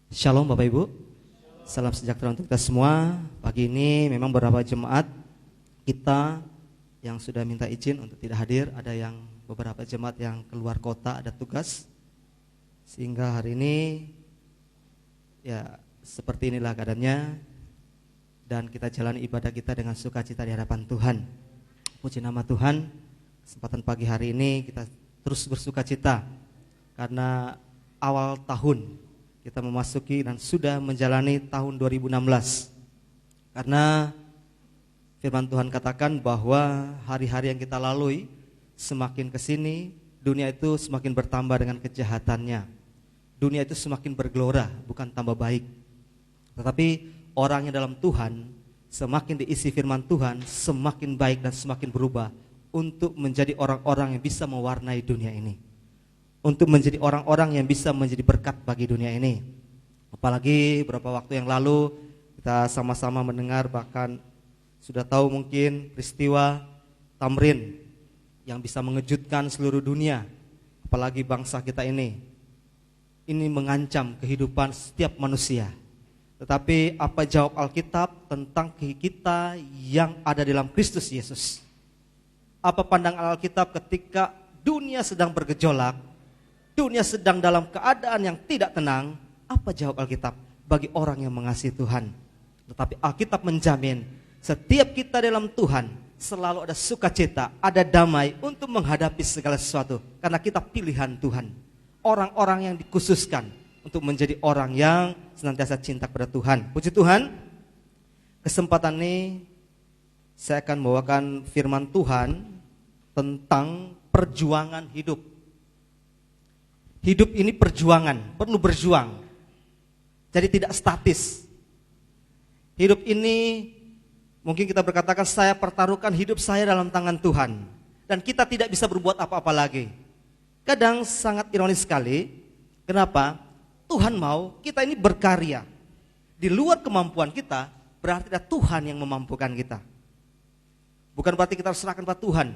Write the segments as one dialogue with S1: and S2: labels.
S1: Shalom Bapak Ibu, salam sejahtera untuk kita semua. Pagi ini memang beberapa jemaat kita yang sudah minta izin untuk tidak hadir. Ada yang beberapa jemaat yang keluar kota, ada tugas. Sehingga hari ini ya seperti inilah keadaannya. Dan kita jalani ibadah kita dengan sukacita di hadapan Tuhan. Puji nama Tuhan, kesempatan pagi hari ini kita terus bersukacita karena awal tahun kita memasuki dan sudah menjalani tahun 2016. Karena firman Tuhan katakan bahwa hari-hari yang kita lalui semakin kesini, dunia itu semakin bertambah dengan kejahatannya. Dunia itu semakin bergelora, bukan tambah baik. Tetapi orang yang dalam Tuhan, semakin diisi firman Tuhan, semakin baik dan semakin berubah untuk menjadi orang-orang yang bisa mewarnai dunia ini, untuk menjadi orang-orang yang bisa menjadi berkat bagi dunia ini. Apalagi beberapa waktu yang lalu kita sama-sama mendengar, bahkan sudah tahu mungkin peristiwa Tamrin yang bisa mengejutkan seluruh dunia, apalagi bangsa kita ini. Ini mengancam kehidupan setiap manusia. Tetapi apa jawab Alkitab tentang kita yang ada dalam Kristus Yesus? Apa pandangan Alkitab ketika dunia sedang bergejolak, dunia sedang dalam keadaan yang tidak tenang? Apa jawab Alkitab bagi orang yang mengasihi Tuhan? Tetapi Alkitab menjamin setiap kita dalam Tuhan selalu ada sukacita, ada damai untuk menghadapi segala sesuatu. Karena kita pilihan Tuhan, orang-orang yang dikhususkan untuk menjadi orang yang senantiasa cinta kepada Tuhan. Puji Tuhan, kesempatan ini saya akan membawakan firman Tuhan tentang perjuangan hidup. Hidup ini perjuangan, perlu berjuang. Jadi tidak statis. Hidup ini mungkin kita berkatakan, saya pertaruhkan hidup saya dalam tangan Tuhan. Dan kita tidak bisa berbuat apa-apa lagi. Kadang sangat ironis sekali. Kenapa? Tuhan mau kita ini berkarya. Di luar kemampuan kita, berarti ada Tuhan yang memampukan kita. Bukan berarti kita harus serahkan pada Tuhan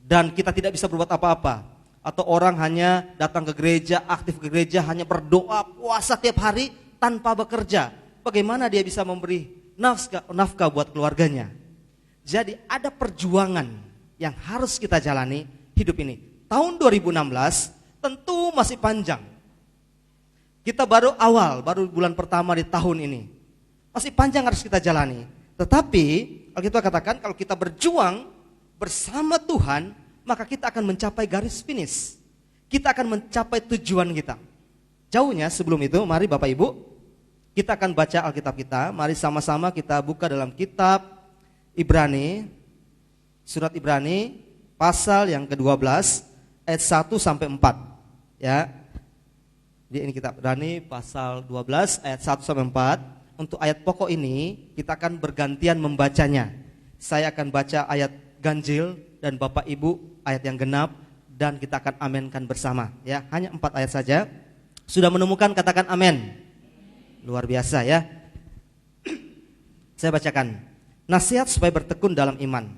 S1: dan kita tidak bisa berbuat apa-apa. Atau orang hanya datang ke gereja, aktif ke gereja, hanya berdoa, puasa tiap hari tanpa bekerja. Bagaimana dia bisa memberi nafkah buat keluarganya? Jadi ada perjuangan yang harus kita jalani hidup ini. Tahun 2016 tentu masih panjang. Kita baru bulan pertama di tahun ini. Masih panjang harus kita jalani. Tetapi Alkitab katakan kalau kita berjuang bersama Tuhan, maka kita akan mencapai garis finish. Kita akan mencapai tujuan kita. Jauhnya sebelum itu, mari Bapak Ibu, kita akan baca Alkitab kita. Mari sama-sama kita buka dalam kitab Ibrani, surat Ibrani, pasal yang ke-12, ayat 1 sampai 4. Ya. Jadi ini kitab Ibrani pasal 12 ayat 1 sampai 4. Untuk ayat pokok ini kita akan bergantian membacanya. Saya akan baca ayat ganjil dan Bapak Ibu ayat yang genap, dan kita akan amenkan bersama. Ya, hanya 4 ayat saja. Sudah menemukan, katakan amin. Luar biasa ya. Saya bacakan. Nasihat supaya bertekun dalam iman.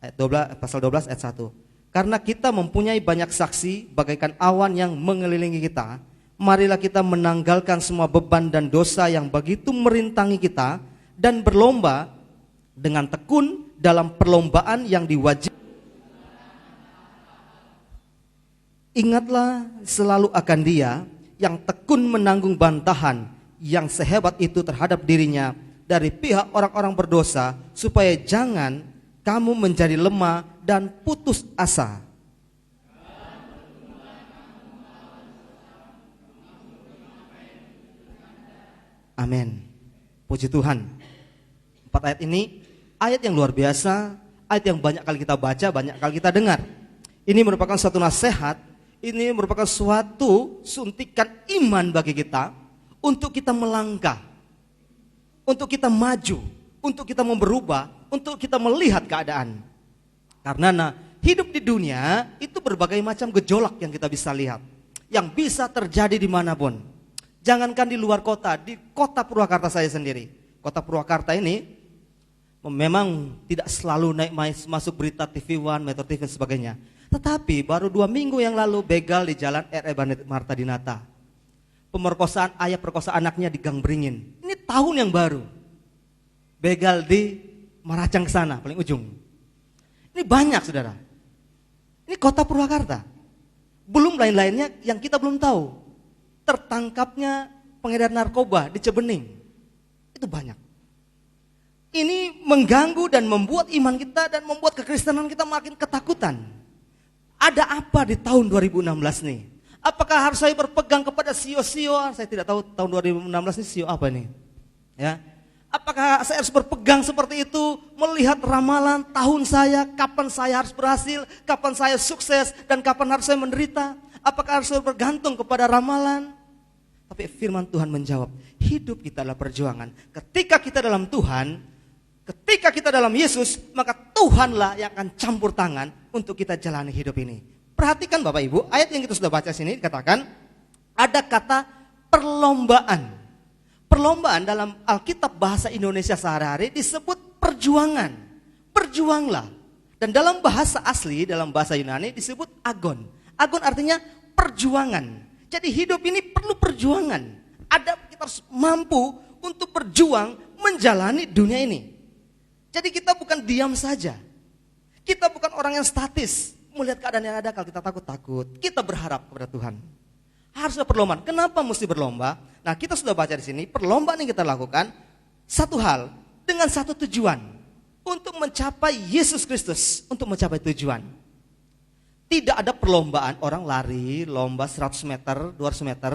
S1: Ayat 12, pasal 12 ayat 1. Karena kita mempunyai banyak saksi bagaikan awan yang mengelilingi kita, marilah kita menanggalkan semua beban dan dosa yang begitu merintangi kita, dan berlomba dengan tekun dalam perlombaan yang diwajibkan. Ingatlah selalu akan Dia yang tekun menanggung bantahan yang sehebat itu terhadap dirinya dari pihak orang-orang berdosa, supaya jangan kamu menjadi lemah dan putus asa. Amin. Puji Tuhan. 4 ayat ini ayat yang luar biasa, ayat yang banyak kali kita baca, banyak kali kita dengar. Ini merupakan suatu nasihat, ini merupakan suatu suntikan iman bagi kita untuk kita melangkah, untuk kita maju, untuk kita mau berubah, untuk kita melihat keadaan. Karena hidup di dunia itu berbagai macam gejolak yang kita bisa lihat, yang bisa terjadi dimanapun. Jangankan di luar kota, di kota Purwakarta saya sendiri. Kota Purwakarta ini memang tidak selalu naik masuk berita TV One, Metro TV dan sebagainya. Tetapi baru 2 minggu yang lalu begal di jalan R.E. Marta Dinata. pemerkosaan ayah perkosa anaknya di Gang Beringin. Ini tahun yang baru. Begal di Maracang ke sana, paling ujung. Ini banyak, saudara. Ini kota Purwakarta. Belum lain-lainnya yang kita belum tahu. Tertangkapnya pengedar narkoba di Cebening. Itu banyak. Ini mengganggu dan membuat iman kita dan membuat kekristenan kita makin ketakutan. Ada apa di tahun 2016 nih? Apakah harus saya berpegang kepada sio-sio? Saya tidak tahu tahun 2016 ini sio apa nih. Ya. Apakah saya harus berpegang seperti itu, melihat ramalan tahun saya, kapan saya harus berhasil, kapan saya sukses, dan kapan harus saya menderita? Apakah harus bergantung kepada ramalan? Tapi firman Tuhan menjawab, hidup kita adalah perjuangan. Ketika kita dalam Tuhan, ketika kita dalam Yesus, maka Tuhanlah yang akan campur tangan untuk kita jalani hidup ini. Perhatikan Bapak Ibu, ayat yang kita sudah baca sini dikatakan, ada kata perlombaan. Perlombaan dalam Alkitab bahasa Indonesia sehari-hari disebut perjuangan. Berjuanglah. Dan dalam bahasa asli, dalam bahasa Yunani disebut agon. Agon artinya perjuangan. Jadi hidup ini perlu perjuangan. Kita harus mampu untuk berjuang menjalani dunia ini. Jadi kita bukan diam saja. Kita bukan orang yang statis. Melihat keadaan yang ada, kalau kita takut. Kita berharap kepada Tuhan. Harusnya perlombaan. Kenapa mesti berlomba? Nah, kita sudah baca di sini, perlombaan yang kita lakukan satu hal dengan satu tujuan, untuk mencapai Yesus Kristus, untuk mencapai tujuan. Tidak ada perlombaan orang lari lomba 100 meter, 200 meter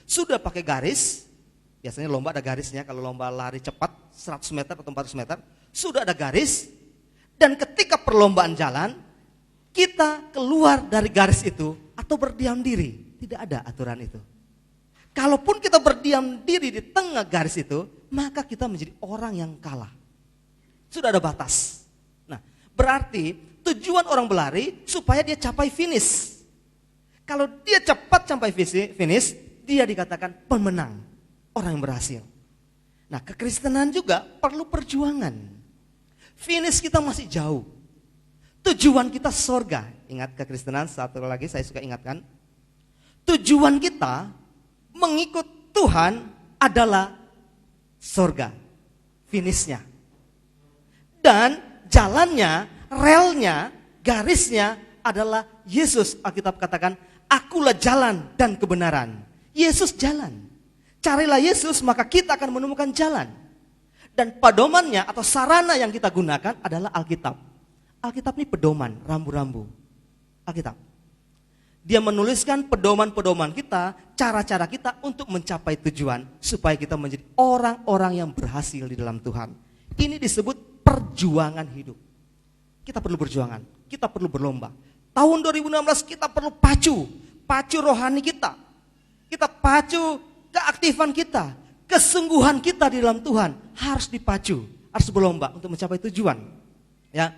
S1: sudah pakai garis. Biasanya lomba ada garisnya, kalau lomba lari cepat 100 meter atau 400 meter sudah ada garis. Dan ketika perlombaan jalan, kita keluar dari garis itu atau berdiam diri. Tidak ada aturan itu. Kalaupun kita berdiam diri di tengah garis itu, maka kita menjadi orang yang kalah. Sudah ada batas. Nah, berarti tujuan orang berlari supaya dia capai finish. Kalau dia cepat sampai finish, dia dikatakan pemenang, orang yang berhasil. Nah, kekristenan juga perlu perjuangan. Finish kita masih jauh. Tujuan kita sorga. Ingat kekristenan, satu lagi saya suka ingatkan. Tujuan kita mengikut Tuhan adalah sorga, finishnya. Dan jalannya, relnya, garisnya adalah Yesus. Alkitab katakan, akulah jalan dan kebenaran. Yesus jalan. Carilah Yesus, maka kita akan menemukan jalan. Dan pedomannya atau sarana yang kita gunakan adalah Alkitab. Alkitab ini pedoman, rambu-rambu. Alkitab. Dia menuliskan pedoman-pedoman kita, cara-cara kita untuk mencapai tujuan, supaya kita menjadi orang-orang yang berhasil di dalam Tuhan. Ini disebut perjuangan hidup. Kita perlu perjuangan, kita perlu berlomba. Tahun 2016 kita perlu pacu rohani kita. Kita pacu keaktifan kita, kesungguhan kita di dalam Tuhan harus dipacu, harus berlomba untuk mencapai tujuan. Ya,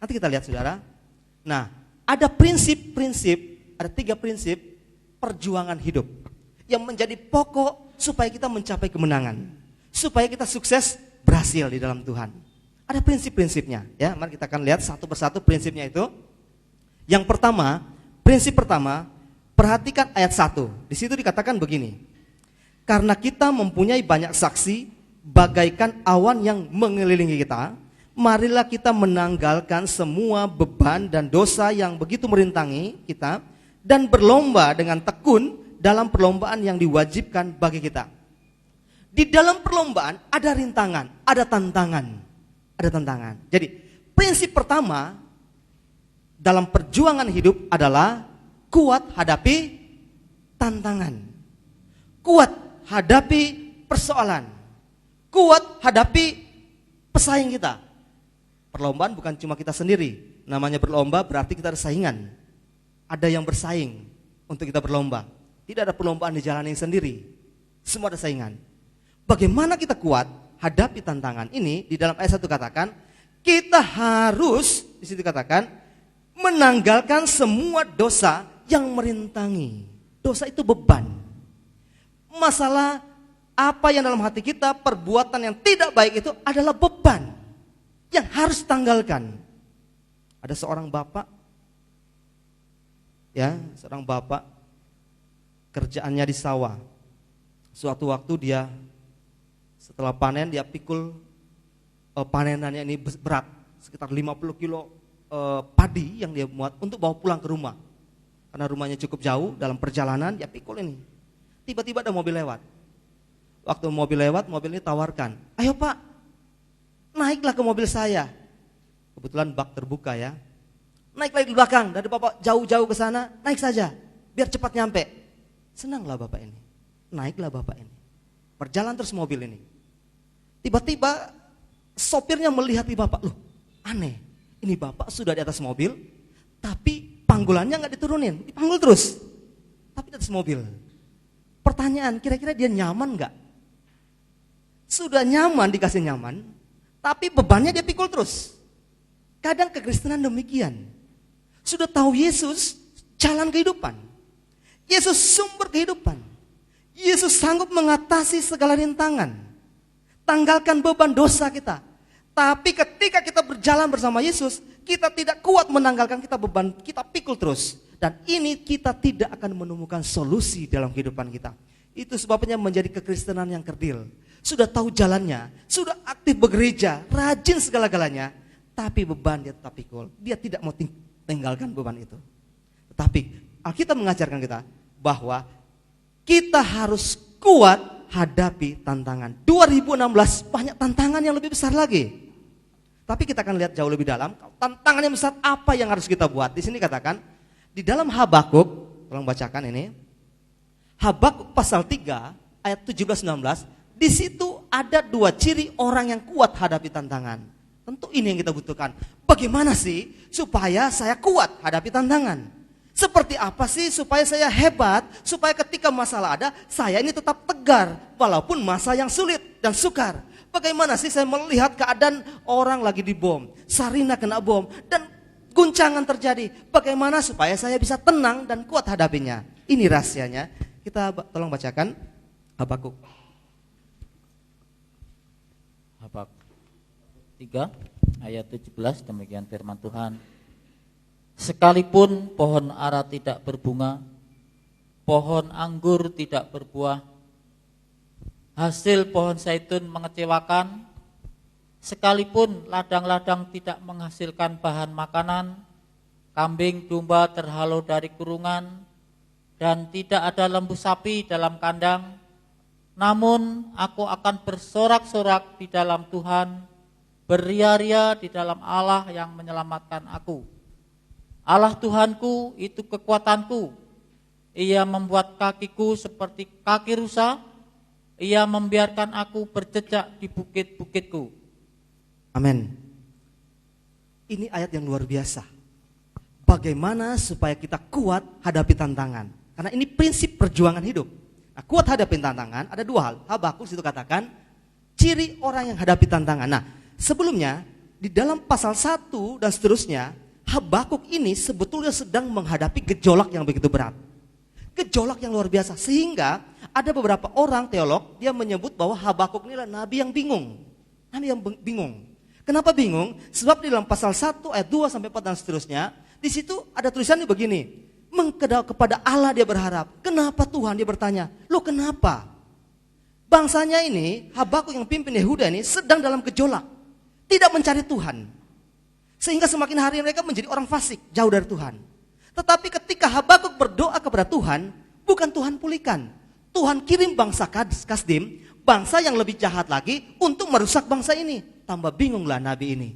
S1: nanti kita lihat saudara. Nah, ada prinsip-prinsip. Ada 3 prinsip perjuangan hidup yang menjadi pokok supaya kita mencapai kemenangan, supaya kita sukses berhasil di dalam Tuhan. Ada prinsip-prinsipnya, ya. Mari kita akan lihat satu persatu prinsipnya itu. Yang pertama, prinsip pertama, perhatikan ayat 1. Di situ dikatakan begini. Karena kita mempunyai banyak saksi bagaikan awan yang mengelilingi kita, marilah kita menanggalkan semua beban dan dosa yang begitu merintangi kita, dan berlomba dengan tekun dalam perlombaan yang diwajibkan bagi kita. Di dalam perlombaan ada rintangan, ada tantangan. Ada tantangan. Jadi prinsip pertama dalam perjuangan hidup adalah kuat hadapi tantangan. Kuat hadapi persoalan. Kuat hadapi pesaing kita. Perlombaan bukan cuma kita sendiri. Namanya berlomba berarti kita ada saingan. Ada yang bersaing untuk kita berlomba. Tidak ada perlombaan dijalani sendiri. Semua ada saingan. Bagaimana kita kuat hadapi tantangan ini? Di dalam ayat 1 katakan, kita harus, di situ katakan, menanggalkan semua dosa yang merintangi. Dosa itu beban. Masalah apa yang dalam hati kita, perbuatan yang tidak baik itu adalah beban yang harus tanggalkan. Ada seorang bapak, ya, seorang bapak kerjaannya di sawah. Suatu waktu dia setelah panen dia pikul panenannya ini berat, sekitar 50 kilo padi yang dia muat untuk bawa pulang ke rumah. Karena rumahnya cukup jauh, dalam perjalanan dia pikul ini. Tiba-tiba ada mobil lewat. Waktu mobil lewat, mobil ini tawarkan, "Ayo Pak, naiklah ke mobil saya." Kebetulan bak terbuka ya. "Naik lagi di belakang, dari Bapak jauh-jauh ke sana, naik saja, biar cepat nyampe." Senanglah Bapak ini. Naiklah Bapak ini. Berjalan terus mobil ini. Tiba-tiba sopirnya melihat di Bapak, "Loh, aneh. Ini Bapak sudah di atas mobil, tapi panggulannya nggak diturunin, dipanggul terus. Tapi di atas mobil." Pertanyaan, kira-kira dia nyaman nggak? Sudah nyaman, dikasih nyaman, tapi bebannya dia pikul terus. Kadang kekristenan demikian. Sudah tahu Yesus, jalan kehidupan. Yesus sumber kehidupan. Yesus sanggup mengatasi segala rintangan. Tanggalkan beban dosa kita. Tapi ketika kita berjalan bersama Yesus, kita tidak kuat menanggalkan kita beban, kita pikul terus. Dan ini kita tidak akan menemukan solusi dalam kehidupan kita. Itu sebabnya menjadi kekristenan yang kerdil. Sudah tahu jalannya, sudah aktif begereja, rajin segala-galanya. Tapi beban dia tetap pikul. Dia tidak mau tinggalkan beban itu. Tetapi Alkitab mengajarkan kita bahwa kita harus kuat hadapi tantangan. 2016 banyak tantangan yang lebih besar lagi. Tapi kita akan lihat jauh lebih dalam. Tantangan yang besar apa yang harus kita buat? Di sini katakan, di dalam Habakuk, tolong bacakan ini. Habakuk pasal 3 ayat 17-19. Di situ ada dua ciri orang yang kuat hadapi tantangan. Tentu ini yang kita butuhkan. Bagaimana sih supaya saya kuat hadapi tantangan? Seperti apa sih supaya saya hebat? Supaya ketika masalah ada, saya ini tetap tegar. Walaupun masa yang sulit dan sukar. Bagaimana sih saya melihat keadaan orang lagi dibom, Sarina kena bom, dan guncangan terjadi. Bagaimana supaya saya bisa tenang dan kuat hadapinya? Ini rahasianya. Kita tolong bacakan Habakuk.
S2: Habakuk 3 ayat 17, demikian firman Tuhan. "Sekalipun pohon ara tidak berbunga, pohon anggur tidak berbuah, hasil pohon zaitun mengecewakan, sekalipun ladang-ladang tidak menghasilkan bahan makanan, kambing domba terhalau dari kurungan, dan tidak ada lembu sapi dalam kandang, namun aku akan bersorak-sorak di dalam Tuhan, beria-ria di dalam Allah yang menyelamatkan aku. Allah Tuhanku itu kekuatanku. Ia membuat kakiku seperti kaki rusa. Ia membiarkan aku berjejak di bukit-bukitku."
S1: Amin. Ini ayat yang luar biasa. Bagaimana supaya kita kuat hadapi tantangan? Karena ini prinsip perjuangan hidup. Nah, kuat hadapi tantangan ada dua hal. Habakuk itu katakan ciri orang yang hadapi tantangan. Nah, sebelumnya di dalam pasal 1 dan seterusnya, Habakuk ini sebetulnya sedang menghadapi gejolak yang begitu berat. Gejolak yang luar biasa, sehingga ada beberapa orang teolog dia menyebut bahwa Habakuk ini adalah nabi yang bingung. Nabi yang bingung. Kenapa bingung? Sebab di dalam pasal 1 ayat 2 sampai 4 dan seterusnya, di situ ada tulisannya begini. Kepada Allah dia berharap. Kenapa Tuhan? Dia bertanya, "Loh kenapa?" Bangsanya ini, Habakuk yang pimpin Yehuda ini sedang dalam gejolak. Tidak mencari Tuhan. Sehingga semakin hari mereka menjadi orang fasik, jauh dari Tuhan. Tetapi ketika Habakuk berdoa kepada Tuhan, bukan Tuhan pulihkan. Tuhan kirim bangsa Kasdim, bangsa yang lebih jahat lagi untuk merusak bangsa ini. Tambah bingunglah nabi ini.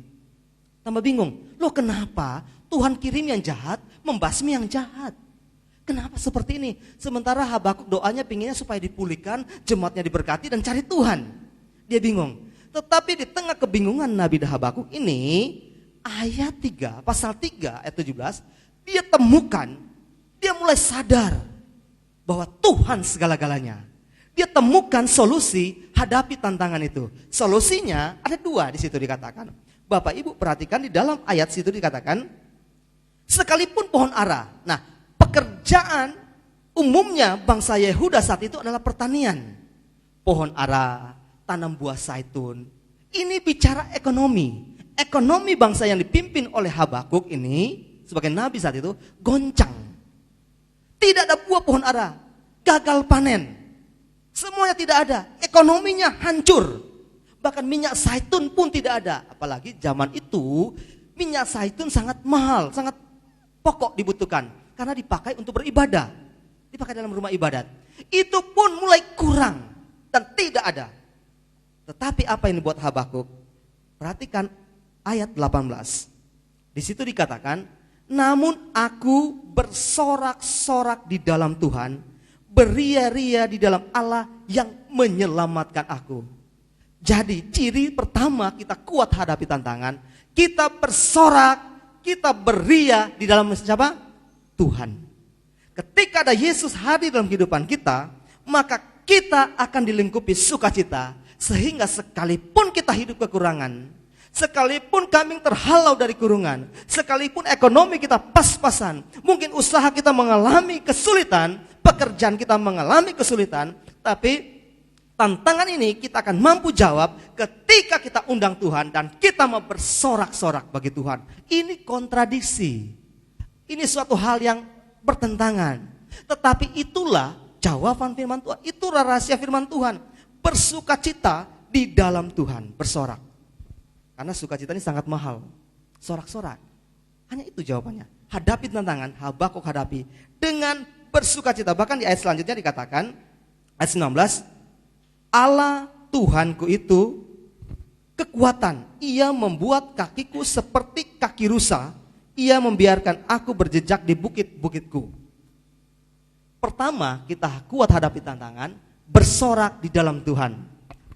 S1: Tambah bingung. Loh kenapa Tuhan kirim yang jahat, membasmi yang jahat? Kenapa seperti ini? Sementara Habakuk doanya pinginnya supaya dipulihkan, jemaatnya diberkati dan cari Tuhan. Dia bingung. Tetapi di tengah kebingungan Nabi Habakuk ini, ayat 3, pasal 3 ayat 17, dia temukan, dia mulai sadar bahwa Tuhan segala-galanya. Dia temukan solusi hadapi tantangan itu. Solusinya ada dua di situ dikatakan. Bapak Ibu perhatikan di dalam ayat situ dikatakan, sekalipun pohon ara. Nah, pekerjaan umumnya bangsa Yehuda saat itu adalah pertanian. Pohon ara, tanam buah zaitun. Ini bicara ekonomi. Ekonomi bangsa yang dipimpin oleh Habakuk ini sebagai nabi saat itu goncang. Tidak ada buah pohon ara, gagal panen. Semuanya tidak ada. Ekonominya hancur. Bahkan minyak zaitun pun tidak ada. Apalagi zaman itu minyak zaitun sangat mahal, sangat pokok dibutuhkan. Karena dipakai untuk beribadah. Dipakai dalam rumah ibadat. Itu pun mulai kurang dan tidak ada. Tetapi apa yang dibuat Habakuk? Perhatikan ayat 18. Di situ dikatakan, namun aku bersorak-sorak di dalam Tuhan, beria-ria di dalam Allah yang menyelamatkan aku. Jadi ciri pertama kita kuat hadapi tantangan, kita bersorak, kita beria di dalam siapa? Tuhan. Ketika ada Yesus hadir dalam kehidupan kita, maka kita akan dilingkupi sukacita. Sehingga sekalipun kita hidup kekurangan, sekalipun kami terhalau dari kurungan, sekalipun ekonomi kita pas-pasan, mungkin usaha kita mengalami kesulitan, pekerjaan kita mengalami kesulitan, tapi tantangan ini kita akan mampu jawab ketika kita undang Tuhan dan kita mau bersorak-sorak bagi Tuhan. Ini kontradiksi. Ini suatu hal yang bertentangan. Tetapi itulah jawaban firman Tuhan. Itulah rahasia firman Tuhan. Bersukacita di dalam Tuhan, bersorak. Karena sukacita ini sangat mahal. Sorak-sorak. Hanya itu jawabannya. Hadapi tantangan, Habakuk hadapi dengan bersukacita. Bahkan di ayat selanjutnya dikatakan, ayat 19, Allah Tuhanku itu kekuatan. Ia membuat kakiku seperti kaki rusa. Ia membiarkan aku berjejak di bukit-bukitku. Pertama, kita kuat hadapi tantangan, bersorak di dalam Tuhan.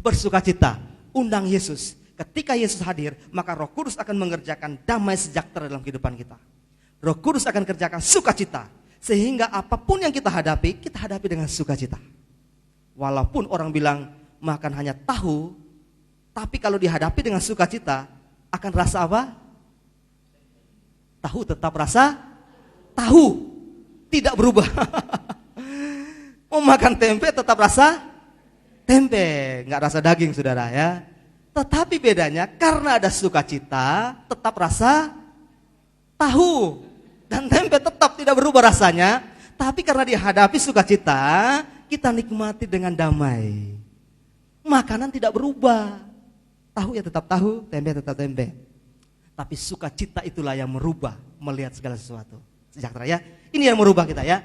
S1: Bersukacita, undang Yesus. Ketika Yesus hadir, maka Roh Kudus akan mengerjakan damai sejahtera dalam kehidupan kita. Roh Kudus akan kerjakan sukacita. Sehingga apapun yang kita hadapi dengan sukacita. Walaupun orang bilang makan hanya tahu, tapi kalau dihadapi dengan sukacita, akan rasa apa? Tahu tetap rasa tahu. Tidak berubah. Mau makan tempe tetap rasa tempe, nggak rasa daging saudara ya. Tetapi bedanya karena ada sukacita tetap rasa tahu. Dan tempe tetap tidak berubah rasanya. Tapi karena dihadapi sukacita, kita nikmati dengan damai. Makanan tidak berubah. Tahu ya tetap tahu, tempe tetap tempe. Tapi sukacita itulah yang merubah melihat segala sesuatu. Sejahtera ya. Ini yang merubah kita ya.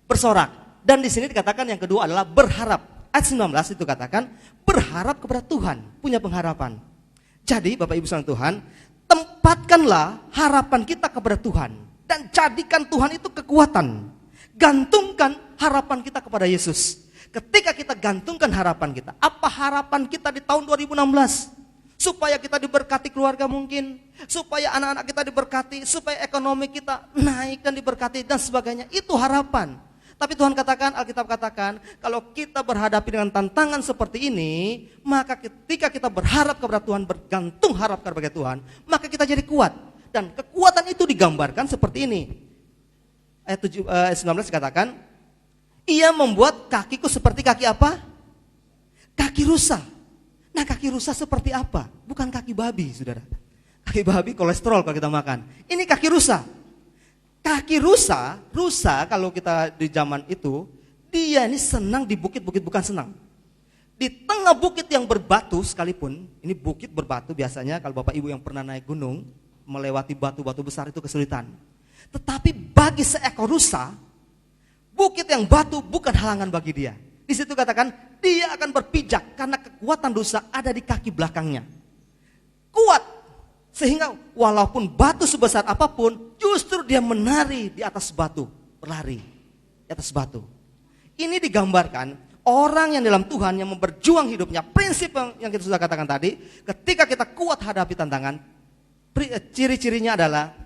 S1: Bersorak. Dan di sini dikatakan yang kedua adalah berharap. Ayat 19 itu katakan berharap kepada Tuhan, punya pengharapan. Jadi Bapak Ibu sekalian Tuhan, tempatkanlah harapan kita kepada Tuhan dan jadikan Tuhan itu kekuatan. Gantungkan harapan kita kepada Yesus. Ketika kita gantungkan harapan kita, apa harapan kita di tahun 2016? Supaya kita diberkati keluarga mungkin, supaya anak-anak kita diberkati, supaya ekonomi kita naik dan diberkati dan sebagainya. Itu harapan. Tapi Tuhan katakan, Alkitab katakan, kalau kita berhadapi dengan tantangan seperti ini, maka ketika kita berharap kepada Tuhan, bergantung harap kepada Tuhan, maka kita jadi kuat. Dan kekuatan itu digambarkan seperti ini. Ayat 19 dikatakan, ia membuat kakiku seperti kaki apa? Kaki rusa. Nah kaki rusa seperti apa? Bukan kaki babi saudara. Kaki babi kolesterol kalau kita makan. Ini kaki rusa. Kaki rusa kalau kita di zaman itu, dia ini senang di bukit-bukit, bukan senang. Di tengah bukit yang berbatu sekalipun, ini bukit berbatu biasanya kalau Bapak Ibu yang pernah naik gunung, melewati batu-batu besar itu kesulitan. Tetapi bagi seekor rusa, bukit yang batu bukan halangan bagi dia. Di situ katakan, dia akan berpijak karena kekuatan rusa ada di kaki belakangnya. Kuat. Sehingga walaupun batu sebesar apapun, justru dia menari di atas batu, berlari di atas batu. Ini digambarkan orang yang dalam Tuhan yang berjuang hidupnya, prinsip yang kita sudah katakan tadi, ketika kita kuat hadapi tantangan, ciri-cirinya adalah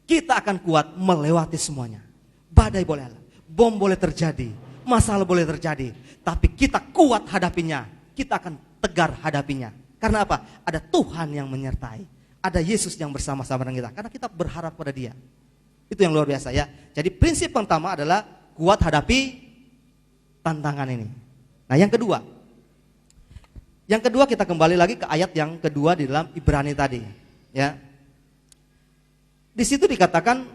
S1: kita akan kuat melewati semuanya. Badai boleh ada, bom boleh terjadi, masalah boleh terjadi, tapi kita kuat hadapinya, kita akan tegar hadapinya. Karena apa? Ada Tuhan yang menyertai. Ada Yesus yang bersama-sama dengan kita. Karena kita berharap pada dia. Itu yang luar biasa ya. Jadi prinsip pertama adalah kuat hadapi tantangan ini. Nah yang kedua. Yang kedua kita kembali lagi ke ayat yang kedua di dalam Ibrani tadi. Ya. Di situ dikatakan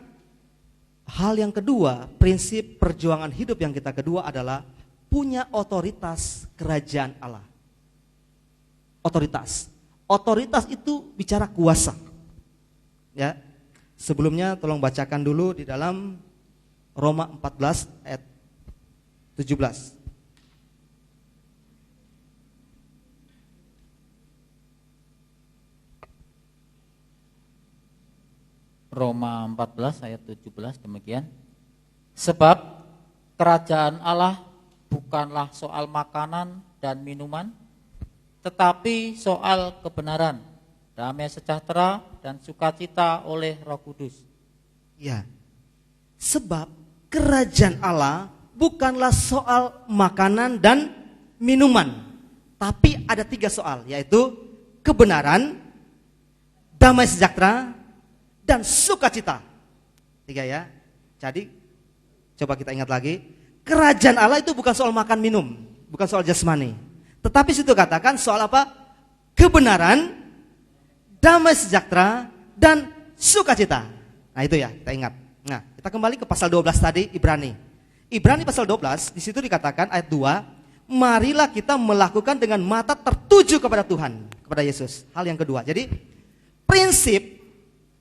S1: hal yang kedua, prinsip perjuangan hidup yang kita kedua adalah punya otoritas kerajaan Allah. Otoritas. Otoritas itu bicara kuasa. Ya. Sebelumnya tolong bacakan dulu di dalam Roma 14 ayat 17.
S2: Roma 14 ayat 17 demikian. Sebab kerajaan Allah bukanlah soal makanan dan minuman, tetapi soal kebenaran, damai sejahtera dan sukacita oleh Roh Kudus.
S1: Ya. Sebab kerajaan Allah bukanlah soal makanan dan minuman, tapi ada 3 soal, yaitu kebenaran, damai sejahtera, dan sukacita. 3 ya. Jadi coba kita ingat lagi, kerajaan Allah itu bukan soal makan minum, bukan soal jasmani. Tetapi situ katakan soal apa? Kebenaran, damai sejahtera, dan sukacita. Nah itu ya, kita ingat. Nah, kita kembali ke pasal 12 tadi, Ibrani. Ibrani pasal 12, di situ dikatakan ayat 2, marilah kita melakukan dengan mata tertuju kepada Tuhan, kepada Yesus. Hal yang kedua. Jadi prinsip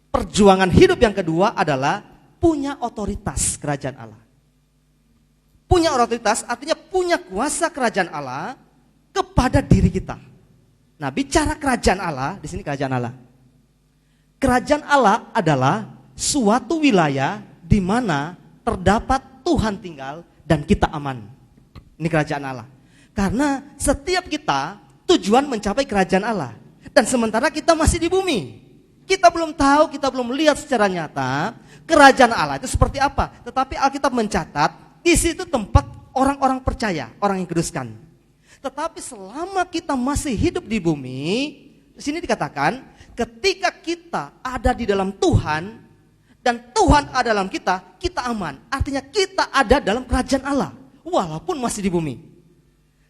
S1: perjuangan hidup yang kedua adalah punya otoritas kerajaan Allah. Punya otoritas artinya punya kuasa kerajaan Allah kepada diri kita. Nah, bicara kerajaan Allah, di sini kerajaan Allah. Kerajaan Allah adalah suatu wilayah di mana terdapat Tuhan tinggal dan kita aman. Ini kerajaan Allah. Karena setiap kita tujuan mencapai kerajaan Allah. Dan sementara kita masih di bumi. Kita belum tahu, kita belum lihat secara nyata kerajaan Allah itu seperti apa. Tetapi Alkitab mencatat di situ tempat orang-orang percaya, orang yang kuduskan. Tetapi selama kita masih hidup di bumi, di sini dikatakan ketika kita ada di dalam Tuhan dan Tuhan ada dalam kita, kita aman. Artinya kita ada dalam kerajaan Allah walaupun masih di bumi.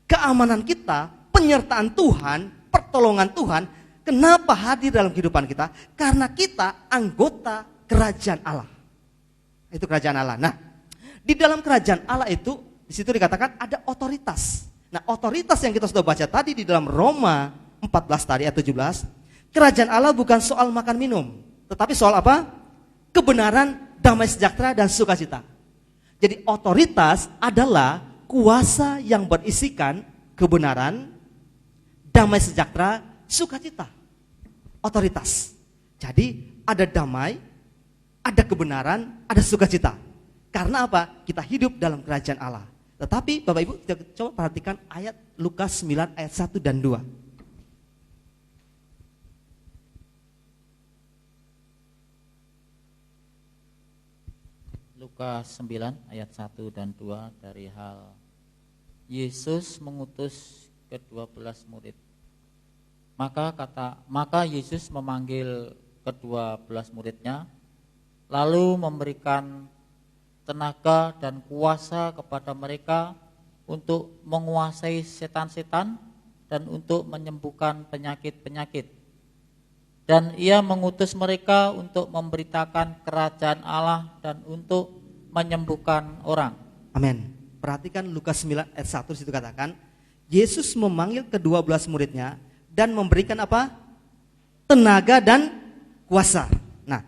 S1: Keamanan kita, penyertaan Tuhan, pertolongan Tuhan, kenapa hadir dalam kehidupan kita? Karena kita anggota kerajaan Allah. Itu kerajaan Allah. Nah, di dalam kerajaan Allah itu, di situ dikatakan ada otoritas. Nah, otoritas yang kita sudah baca tadi di dalam Roma 14 tadi ayat 17, kerajaan Allah bukan soal makan minum, tetapi soal apa? Kebenaran, damai sejahtera, dan sukacita. Jadi otoritas adalah kuasa yang berisikan kebenaran, damai sejahtera, sukacita. Otoritas. Jadi ada damai, ada kebenaran, ada sukacita. Karena apa? Kita hidup dalam kerajaan Allah. Tetapi Bapak Ibu kita coba perhatikan ayat Lukas 9 ayat 1 dan 2.
S2: Lukas 9 ayat 1 dan 2 dari hal Yesus mengutus ke-12 murid. Maka Yesus memanggil ke-12 muridnya, lalu memberikan tenaga dan kuasa kepada mereka untuk menguasai setan-setan dan untuk menyembuhkan penyakit-penyakit. Dan ia mengutus mereka untuk memberitakan kerajaan Allah dan untuk menyembuhkan orang.
S1: Amin. Perhatikan Lukas 9 ayat 1 situ katakan, Yesus memanggil ke-12 muridnya dan memberikan apa? Tenaga dan kuasa. Nah,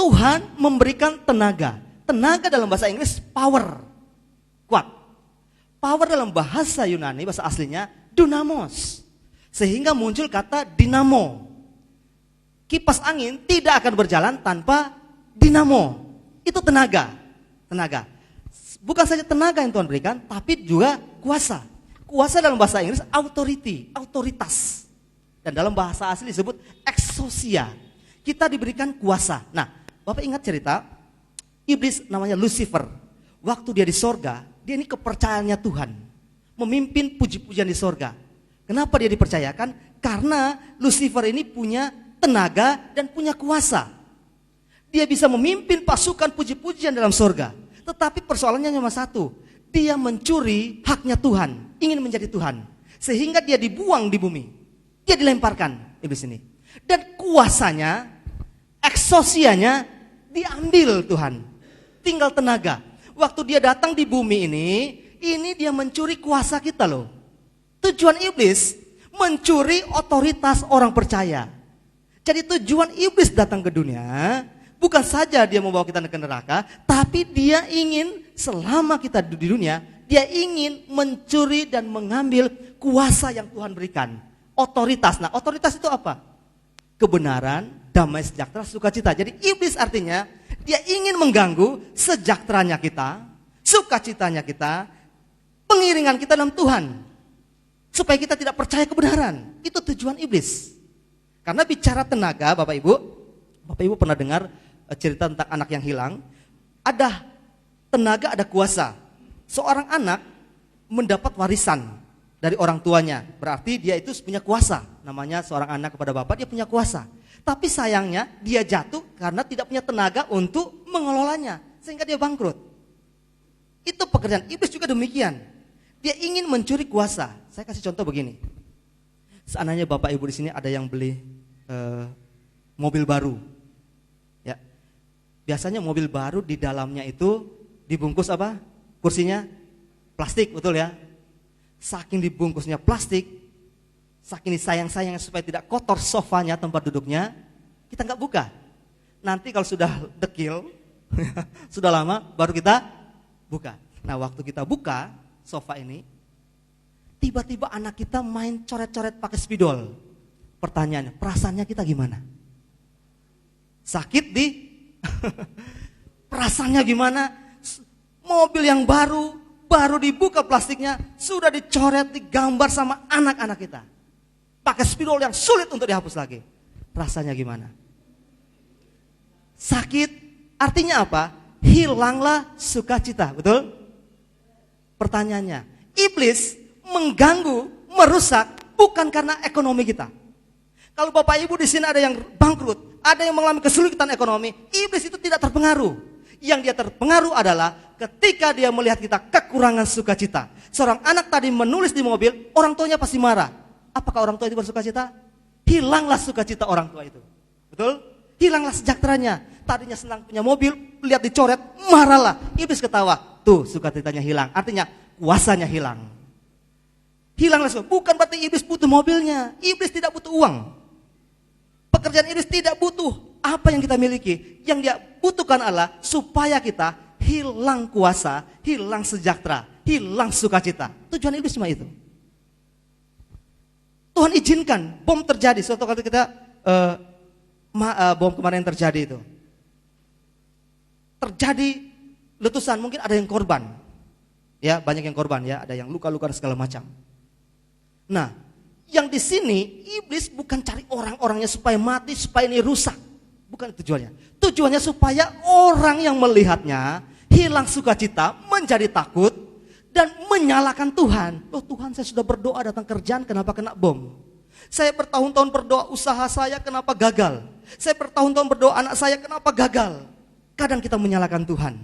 S1: Tuhan memberikan tenaga. Tenaga dalam bahasa Inggris power, kuat. Power dalam bahasa Yunani, bahasa aslinya dunamos. Sehingga muncul kata dinamo. Kipas angin tidak akan berjalan tanpa dinamo. Itu tenaga. Tenaga. Bukan saja tenaga yang Tuhan berikan, tapi juga kuasa. Kuasa dalam bahasa Inggris authority, otoritas. Dan dalam bahasa asli disebut exousia. Kita diberikan kuasa. Nah, Bapak ingat cerita iblis namanya Lucifer. Waktu dia di sorga, dia ini kepercayaannya Tuhan. Memimpin puji-pujian di sorga. Kenapa dia dipercayakan? Karena Lucifer ini punya tenaga dan punya kuasa. Dia bisa memimpin pasukan puji-pujian dalam sorga. Tetapi persoalannya cuma satu. Dia mencuri haknya Tuhan. Ingin menjadi Tuhan. Sehingga dia dibuang di bumi. Dia dilemparkan iblis ini. Dan kuasanya, eksosianya diambil Tuhan. Tinggal tenaga. Waktu dia datang di bumi ini, Ini dia mencuri kuasa kita loh. Tujuan iblis mencuri otoritas orang percaya. Jadi tujuan iblis datang ke dunia bukan saja dia membawa kita ke neraka, tapi dia ingin selama kita di dunia, dia ingin mencuri dan mengambil kuasa yang Tuhan berikan. Otoritas. Nah, otoritas itu apa? Kebenaran, damai, sejahtera, sukacita. Jadi iblis artinya dia ingin mengganggu sejahteranya kita, sukacitanya kita, pengiringan kita dalam Tuhan. Supaya kita tidak percaya kebenaran. Itu tujuan iblis. Karena bicara tenaga, Bapak Ibu pernah dengar cerita tentang anak yang hilang. Ada tenaga, ada kuasa. Seorang anak mendapat warisan dari orang tuanya. Berarti dia itu punya kuasa. Namanya seorang anak kepada bapak, dia punya kuasa. Tapi sayangnya dia jatuh karena tidak punya tenaga untuk mengelolanya. Sehingga dia bangkrut. Itu pekerjaan iblis juga demikian. Dia ingin mencuri kuasa. Saya kasih contoh begini. Seandainya Bapak Ibu di sini ada yang beli mobil baru. Ya. Biasanya mobil baru di dalamnya itu dibungkus apa? Kursinya plastik, betul ya? Saking dibungkusnya plastik, saking disayang-sayang supaya tidak kotor sofanya, tempat duduknya, kita nggak buka. Nanti kalau sudah dekil, sudah lama, baru kita buka. Nah, waktu kita buka sofa ini, tiba-tiba anak kita main coret-coret pakai spidol. Pertanyaannya, perasaannya kita gimana? Sakit di? Perasaannya gimana? Mobil yang baru dibuka plastiknya, sudah dicoret, digambar sama anak-anak kita. Pakai spidol yang sulit untuk dihapus lagi. Rasanya gimana? Sakit, artinya apa? Hilanglah sukacita, betul? Pertanyaannya, iblis mengganggu, merusak bukan karena ekonomi kita. Kalau Bapak Ibu di sini ada yang bangkrut, ada yang mengalami kesulitan ekonomi, iblis itu tidak terpengaruh. Yang dia terpengaruh adalah ketika dia melihat kita kekurangan sukacita. Seorang anak tadi menulis di mobil, orang tuanya pasti marah. Apakah orang tua itu bersukacita? Hilanglah sukacita orang tua itu. Betul? Hilanglah sejahteranya. Tadinya senang punya mobil, lihat dicoret, marahlah. Iblis ketawa. Tuh, sukacitanya hilang. Artinya kuasanya hilang. Hilanglah sukacita. Bukan berarti iblis butuh mobilnya. Iblis tidak butuh uang. Pekerjaan iblis tidak butuh apa yang kita miliki. Yang dia butuhkan adalah supaya kita hilang kuasa, hilang sejahtera, hilang sukacita. Tujuan iblis cuma itu. Tuhan izinkan bom terjadi. Suatu kali kita bom kemarin yang terjadi itu. Terjadi letusan, mungkin ada yang korban. Ya, banyak yang korban ya, ada yang luka-luka dan segala macam. Nah, yang di sini iblis bukan cari orang-orangnya supaya mati, supaya ini rusak. Bukan tujuannya. Tujuannya supaya orang yang melihatnya hilang sukacita, menjadi takut dan menyalahkan Tuhan. Loh, Tuhan, saya sudah berdoa datang kerjaan, kenapa kena bom? Saya bertahun-tahun berdoa usaha saya, kenapa gagal? Saya bertahun-tahun berdoa anak saya, kenapa gagal? Kadang kita menyalahkan Tuhan.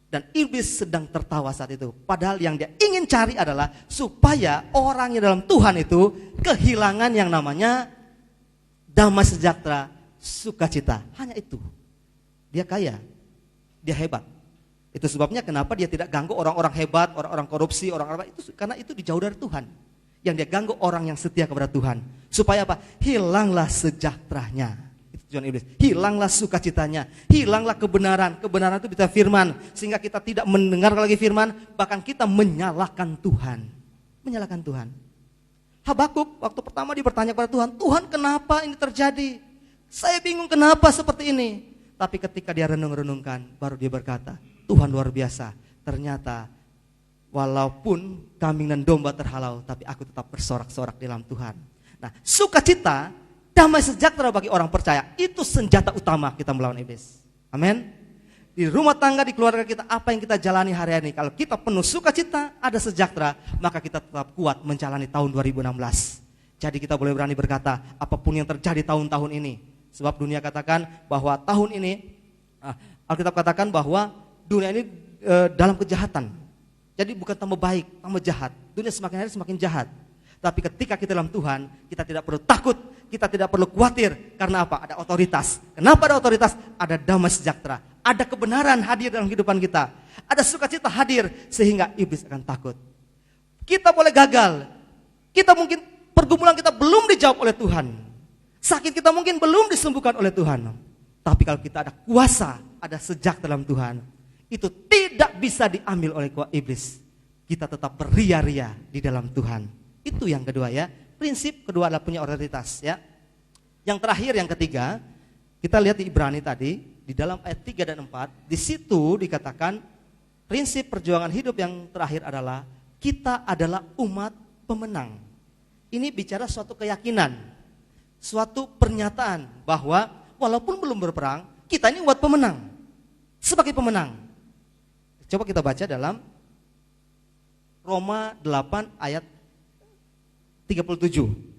S1: Dan iblis sedang tertawa saat itu. Padahal yang dia ingin cari adalah supaya orang yang dalam Tuhan itu kehilangan yang namanya damai sejahtera, sukacita. Hanya itu. Dia kaya, dia hebat. Itu sebabnya kenapa dia tidak ganggu orang-orang hebat, orang-orang korupsi, orang-orang itu, karena itu dijauh dari Tuhan. Yang dia ganggu orang yang setia kepada Tuhan. Supaya apa? Hilanglah sejahteranya. Tujuan iblis, hilanglah sukacitanya, hilanglah kebenaran. Kebenaran itu bisa firman, sehingga kita tidak mendengar lagi firman, bahkan kita menyalahkan Tuhan. Menyalahkan Tuhan. Habakuk waktu pertama dia bertanya kepada Tuhan, Tuhan, kenapa ini terjadi? Saya bingung kenapa seperti ini. Tapi ketika dia renung-renungkan, baru dia berkata, Tuhan luar biasa. Ternyata walaupun kambing dan domba terhalau, tapi aku tetap bersorak-sorak dalam Tuhan. Nah, sukacita, damai sejahtera bagi orang percaya, itu senjata utama kita melawan iblis. Amin. Di rumah tangga, di keluarga kita, apa yang kita jalani hari ini, kalau kita penuh sukacita, ada sejahtera, maka kita tetap kuat menjalani tahun 2016. Jadi kita boleh berani berkata, apapun yang terjadi tahun-tahun ini. Sebab dunia katakan bahwa tahun ini, Alkitab katakan bahwa dunia ini dalam kejahatan. Jadi bukan tambah baik, tambah jahat. Dunia semakin hari semakin jahat. Tapi ketika kita dalam Tuhan, kita tidak perlu takut, kita tidak perlu khawatir. Karena apa? Ada otoritas. Kenapa ada otoritas? Ada damai sejahtera, ada kebenaran hadir dalam kehidupan kita, ada sukacita hadir sehingga iblis akan takut. Kita boleh gagal, kita mungkin pergumulan kita belum dijawab oleh Tuhan, sakit kita mungkin belum disembuhkan oleh Tuhan. Tapi kalau kita ada kuasa, ada sejak dalam Tuhan, itu tidak bisa diambil oleh iblis. Kita tetap beria-ria di dalam Tuhan. Itu yang kedua ya. Prinsip kedua adalah punya otoritas ya. Yang terakhir, yang ketiga, kita lihat di Ibrani tadi, di dalam ayat 3 dan 4, di situ dikatakan prinsip perjuangan hidup yang terakhir adalah kita adalah umat pemenang. Ini bicara suatu keyakinan, suatu pernyataan bahwa walaupun belum berperang, kita ini umat pemenang. Sebagai pemenang. Coba kita baca dalam Roma 8 ayat 37.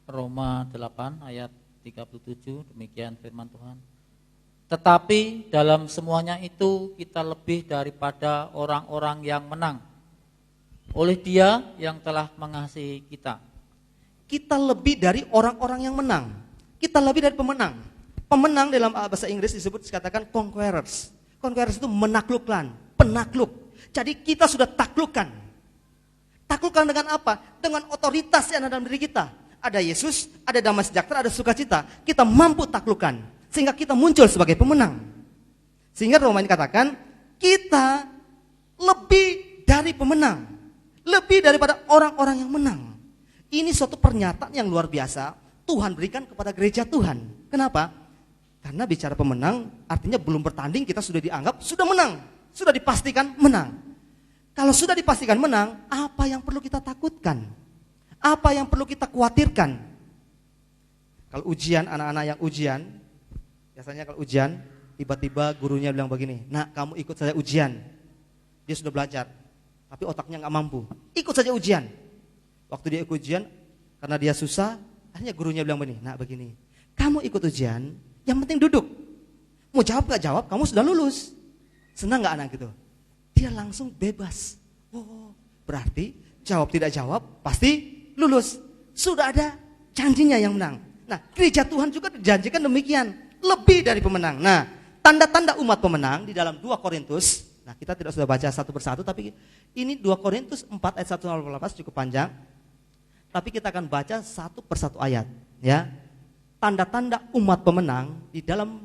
S2: Roma 8 ayat 37, demikian firman Tuhan. Tetapi dalam semuanya itu kita lebih daripada orang-orang yang menang, oleh Dia yang telah mengasihi kita.
S1: Kita lebih dari orang-orang yang menang. Kita lebih dari pemenang. Pemenang dalam bahasa Inggris dikatakan conquerors. Conquerors itu menaklukkan, penakluk. Jadi kita sudah taklukkan. Taklukkan dengan apa? Dengan otoritas yang ada dalam diri kita. Ada Yesus, ada damai sejahtera, ada sukacita. Kita mampu taklukkan sehingga kita muncul sebagai pemenang. Sehingga Roma ini katakan kita lebih dari pemenang, lebih daripada orang-orang yang menang. Ini suatu pernyataan yang luar biasa Tuhan berikan kepada gereja Tuhan. Kenapa? Karena bicara pemenang artinya belum bertanding kita sudah dianggap sudah menang, sudah dipastikan menang. Kalau sudah dipastikan menang, apa yang perlu kita takutkan? Apa yang perlu kita khawatirkan? Kalau ujian, anak-anak yang ujian, biasanya kalau ujian, tiba-tiba gurunya bilang begini, "Nak, kamu ikut saja ujian." Dia sudah belajar, tapi otaknya nggak mampu. Ikut saja ujian. Waktu dia ikut ujian, karena dia susah, akhirnya gurunya bilang begini, "Nak, begini, kamu ikut ujian, yang penting duduk. Mau jawab nggak jawab, kamu sudah lulus." Senang nggak anak gitu? Dia langsung bebas. Oh, berarti jawab tidak jawab pasti lulus. Sudah ada janjinya yang menang. Nah, gereja Tuhan juga dijanjikan demikian, lebih dari pemenang. Nah, tanda-tanda umat pemenang di dalam 2 Korintus. Nah, kita tidak sudah baca satu persatu, tapi ini 2 Korintus 4 ayat 1-18 cukup panjang. Tapi kita akan baca satu persatu ayat, ya. Tanda-tanda umat pemenang di dalam,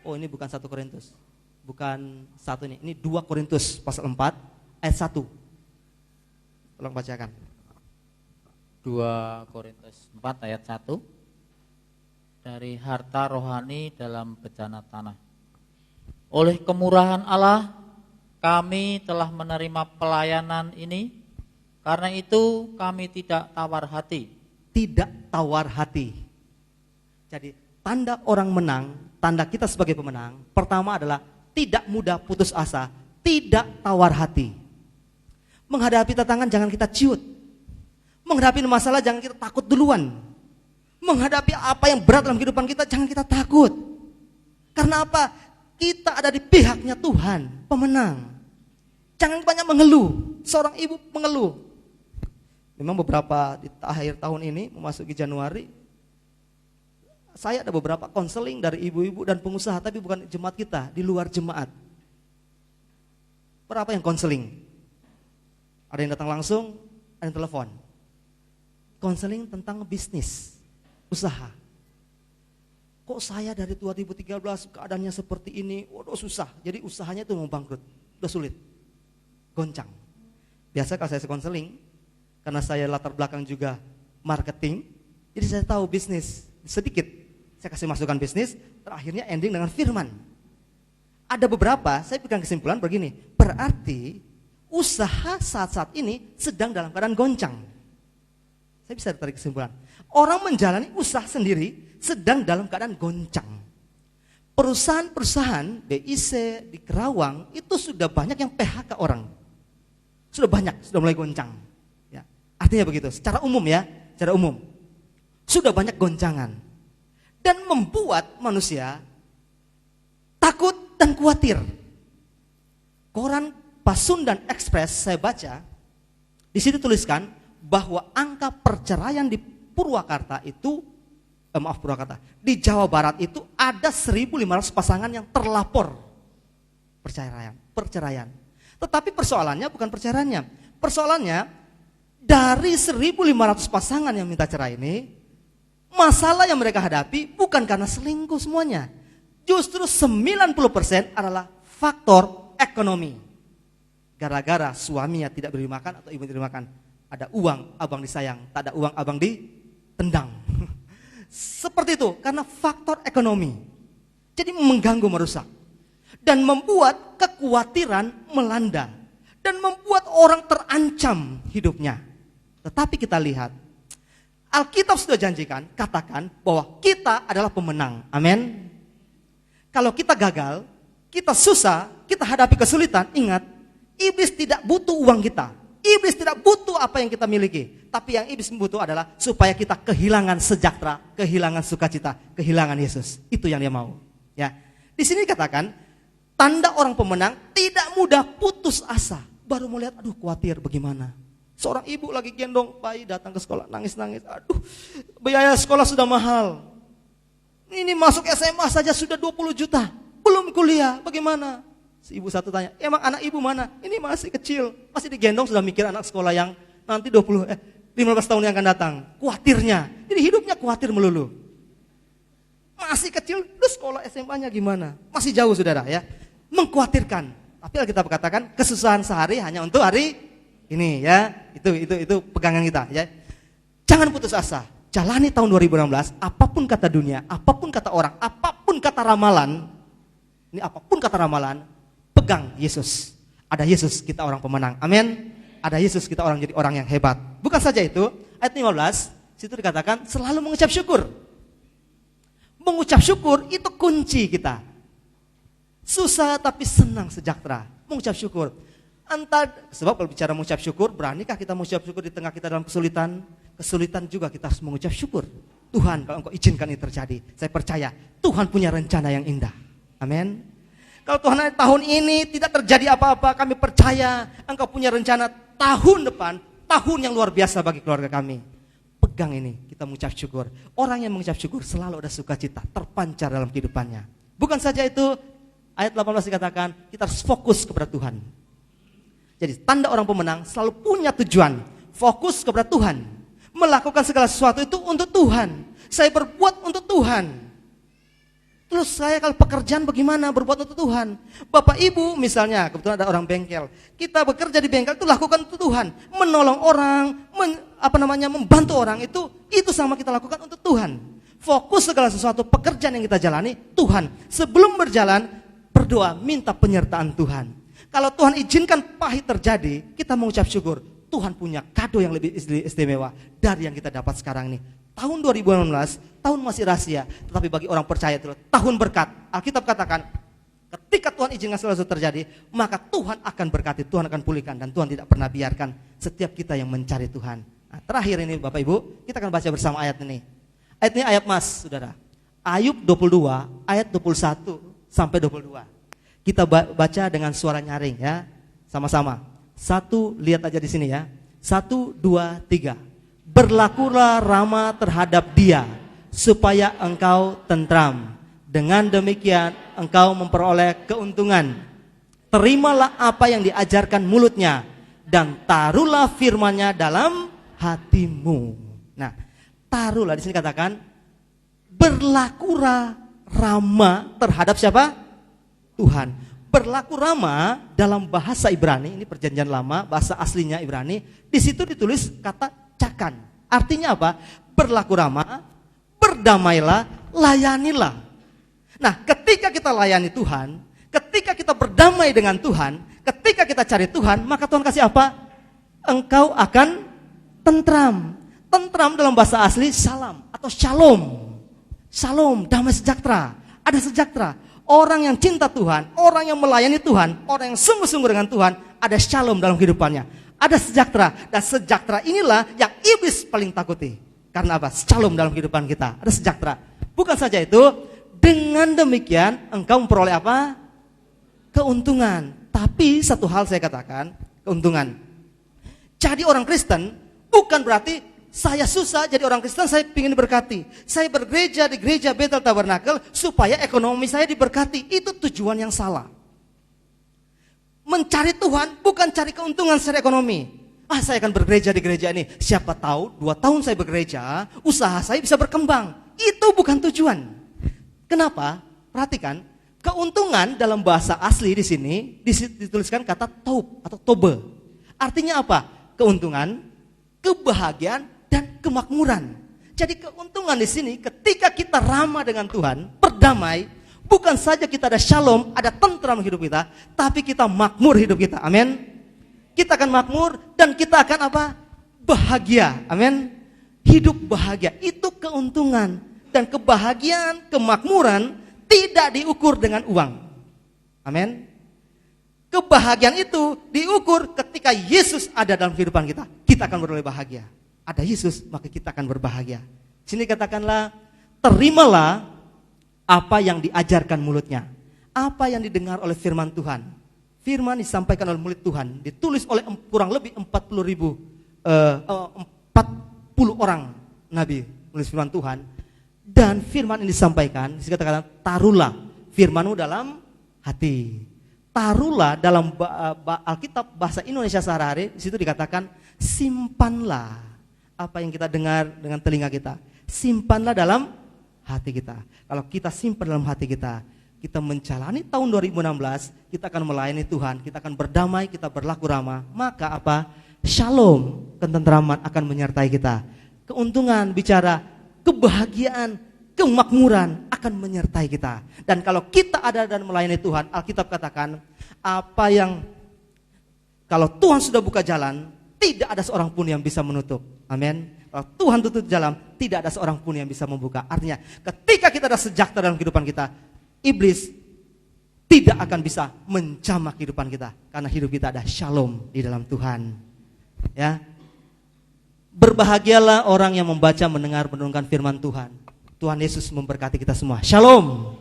S1: oh ini bukan 1 Korintus, bukan satu ini 2 Korintus pasal 4 ayat 1. Tolong bacakan.
S2: 2 Korintus 4 ayat 1. Dari harta rohani dalam bejana tanah. Oleh kemurahan Allah kami telah menerima pelayanan ini, karena itu kami tidak tawar hati.
S1: Tidak tawar hati. Jadi tanda orang menang, tanda kita sebagai pemenang, pertama adalah tidak mudah putus asa, tidak tawar hati. Menghadapi tantangan jangan kita ciut. Menghadapi masalah jangan kita takut duluan. Menghadapi apa yang berat dalam kehidupan kita jangan kita takut. Karena apa? Kita ada di pihaknya Tuhan, pemenang. Jangan banyak mengeluh. Seorang ibu mengeluh. Memang beberapa di akhir tahun ini memasuki Januari, saya ada beberapa konseling dari ibu-ibu dan pengusaha, tapi bukan jemaat kita, di luar jemaat. Berapa yang konseling? Ada yang datang langsung, ada yang telepon. Konseling tentang bisnis, usaha. Kok saya dari 2013 keadaannya seperti ini, waduh susah. Jadi usahanya itu mau bangkrut, udah sulit, goncang. Biasa kalau saya konseling, karena saya latar belakang juga marketing, jadi saya tahu bisnis sedikit. Saya kasih masukan bisnis, terakhirnya ending dengan firman. Ada beberapa, saya pegang kesimpulan begini, berarti usaha saat-saat ini sedang dalam keadaan goncang. Saya bisa tarik kesimpulan. Orang menjalani usaha sendiri sedang dalam keadaan goncang. Perusahaan-perusahaan BIC di Kerawang itu sudah banyak yang PHK orang. Sudah banyak, sudah mulai goncang. Ya, artinya begitu, secara umum ya, secara umum. Sudah banyak goncangan. Dan membuat manusia takut dan khawatir. Koran Pasundan Express saya baca, di situ tuliskan bahwa angka perceraian di Purwakarta itu, di Jawa Barat itu ada 1.500 pasangan yang terlapor perceraian. Tetapi persoalannya bukan perceraiannya. Persoalannya dari 1.500 pasangan yang minta cerai ini, masalah yang mereka hadapi bukan karena selingkuh semuanya. Justru 90% adalah faktor ekonomi. Gara-gara suaminya tidak beri makan atau ibu tidak beri makan. Ada uang, abang disayang. Tak ada uang, abang ditendang. Seperti itu, karena faktor ekonomi. Jadi mengganggu, merusak. Dan membuat kekhawatiran melanda. Dan membuat orang terancam hidupnya. Tetapi kita lihat, Alkitab sudah janjikan, katakan bahwa kita adalah pemenang. Amin. Kalau kita gagal, kita susah, kita hadapi kesulitan, ingat, iblis tidak butuh uang kita. Iblis tidak butuh apa yang kita miliki. Tapi yang iblis butuh adalah supaya kita kehilangan sejahtera, kehilangan sukacita, kehilangan Yesus. Itu yang dia mau. Ya. Di sini katakan, tanda orang pemenang tidak mudah putus asa. Baru mau lihat, aduh khawatir bagaimana. Seorang ibu lagi gendong bayi datang ke sekolah, nangis-nangis. Aduh, biaya sekolah sudah mahal. Ini masuk SMA saja sudah 20 juta. Belum kuliah, bagaimana? Si ibu satu tanya, emang anak ibu mana? Ini masih kecil, masih digendong sudah mikir anak sekolah yang nanti 15 tahun yang akan datang. Khawatirnya, jadi hidupnya khawatir melulu. Masih kecil, terus sekolah SMA-nya gimana? Masih jauh saudara ya, mengkhawatirkan. Tapi Alkitab katakan kesusahan sehari hanya untuk hari ini ya. Itu pegangan kita ya. Jangan putus asa. Jalani tahun 2016, apapun kata dunia, apapun kata orang, apapun kata ramalan. Ini apapun kata ramalan, pegang Yesus. Ada Yesus, kita orang pemenang. Amin. Ada Yesus, kita orang jadi orang yang hebat. Bukan saja itu, ayat 15, situ dikatakan selalu mengucap syukur. Mengucap syukur itu kunci kita. Susah tapi senang sejahtera. Mengucap syukur. Sebab kalau bicara mengucap syukur, beranikah kita mengucap syukur di tengah kita dalam kesulitan? Kesulitan juga kita harus mengucap syukur. Tuhan, kalau Engkau izinkan ini terjadi, saya percaya Tuhan punya rencana yang indah. Amin. Kalau Tuhan tahun ini tidak terjadi apa-apa, kami percaya Engkau punya rencana tahun depan, tahun yang luar biasa bagi keluarga kami. Pegang ini, kita mengucap syukur. Orang yang mengucap syukur selalu ada sukacita terpancar dalam kehidupannya. Bukan saja itu, ayat 18 dikatakan kita harus fokus kepada Tuhan. Jadi tanda orang pemenang selalu punya tujuan, fokus kepada Tuhan. Melakukan segala sesuatu itu untuk Tuhan. Saya berbuat untuk Tuhan. Terus saya kalau pekerjaan bagaimana berbuat untuk Tuhan? Bapak ibu misalnya, kebetulan ada orang bengkel. Kita bekerja di bengkel itu lakukan untuk Tuhan. Menolong orang, membantu orang itu sama kita lakukan untuk Tuhan. Fokus segala sesuatu pekerjaan yang kita jalani, Tuhan. Sebelum berjalan, berdoa, minta penyertaan Tuhan. Kalau Tuhan izinkan pahit terjadi, kita mengucap syukur. Tuhan punya kado yang lebih istimewa dari yang kita dapat sekarang ini. Tahun 2016, tahun masih rahasia, tetapi bagi orang percaya itu tahun berkat. Alkitab katakan, ketika Tuhan izinkan segala sesuatu terjadi, maka Tuhan akan berkati, Tuhan akan pulihkan, dan Tuhan tidak pernah biarkan setiap kita yang mencari Tuhan. Nah, terakhir ini Bapak Ibu, kita akan baca bersama ayat ini. Ayat ini ayat Mas, saudara. Ayub 22, ayat 21 sampai 22. Kita baca dengan suara nyaring ya, sama-sama. Satu, lihat aja di sini ya. 1, 2, 3. Berlakulah ramah terhadap dia, supaya engkau tentram. Dengan demikian engkau memperoleh keuntungan. Terimalah apa yang diajarkan mulutnya, dan taruhlah firman-Nya dalam hatimu. Nah, taruhlah di sini katakan, berlakulah ramah terhadap siapa? Tuhan. Berlaku ramah dalam bahasa Ibrani, ini perjanjian lama, bahasa aslinya Ibrani, di situ ditulis kata cakan. Artinya apa? Berlaku ramah, berdamailah, layanilah. Nah, ketika kita layani Tuhan, ketika kita berdamai dengan Tuhan, ketika kita cari Tuhan, maka Tuhan kasih apa? Engkau akan tentram. Tentram dalam bahasa asli salam atau shalom. Shalom, damai sejahtera. Ada sejahtera. Orang yang cinta Tuhan, orang yang melayani Tuhan, orang yang sungguh-sungguh dengan Tuhan, ada shalom dalam kehidupannya. Ada sejahtera, dan sejahtera inilah yang iblis paling takuti. Karena apa? Shalom dalam kehidupan kita, ada sejahtera. Bukan saja itu, dengan demikian engkau memperoleh apa? Keuntungan. Tapi satu hal saya katakan, keuntungan. Jadi orang Kristen Bukan berarti saya susah jadi orang Kristen, saya ingin diberkati. Saya bergereja di gereja Bethel Tabernakel supaya ekonomi saya diberkati. Itu tujuan yang salah. Mencari Tuhan bukan cari keuntungan secara ekonomi. Saya akan bergereja di gereja ini. Siapa tahu 2 tahun saya bergereja, usaha saya bisa berkembang. Itu bukan tujuan. Kenapa? Perhatikan, keuntungan dalam bahasa asli di sini dituliskan kata taub atau tobe. Artinya apa? Keuntungan, kebahagiaan, dan kemakmuran. Jadi keuntungan di sini ketika kita ramah dengan Tuhan, berdamai, bukan saja kita ada shalom, ada tentram hidup kita, tapi kita makmur hidup kita. Amin. Kita akan makmur dan kita akan apa? Bahagia. Amin. Hidup bahagia itu keuntungan, dan kebahagiaan, kemakmuran tidak diukur dengan uang. Amin. Kebahagiaan itu diukur ketika Yesus ada dalam kehidupan kita. Kita akan beroleh bahagia. Ada Yesus, maka kita akan berbahagia. Sini katakanlah, terimalah apa yang diajarkan mulutnya, apa yang didengar oleh firman Tuhan. Firman disampaikan oleh mulut Tuhan, ditulis oleh kurang lebih 40 orang nabi menulis firman Tuhan. Dan firman ini disampaikan, dikatakan taruhlah firmanmu dalam hati. Taruhlah dalam Alkitab bahasa Indonesia sehari-hari, di situ dikatakan simpanlah apa yang kita dengar dengan telinga kita. Simpanlah dalam hati kita. Kalau kita simpan dalam hati kita, kita menjalani tahun 2016, kita akan melayani Tuhan, kita akan berdamai, kita berlaku ramah, maka apa? Shalom, ketentraman akan menyertai kita. Keuntungan bicara, kebahagiaan, kemakmuran akan menyertai kita. Dan kalau kita ada dan melayani Tuhan, Alkitab katakan, kalau Tuhan sudah buka jalan, tidak ada seorang pun yang bisa menutup. Amin. Kalau Tuhan tutup jalan, tidak ada seorang pun yang bisa membuka. Artinya, ketika kita ada sejahtera dalam kehidupan kita, iblis tidak akan bisa menjamak kehidupan kita, karena hidup kita ada shalom di dalam Tuhan. Ya, berbahagialah orang yang membaca, mendengar, merenungkan firman Tuhan. Tuhan Yesus memberkati kita semua. Shalom.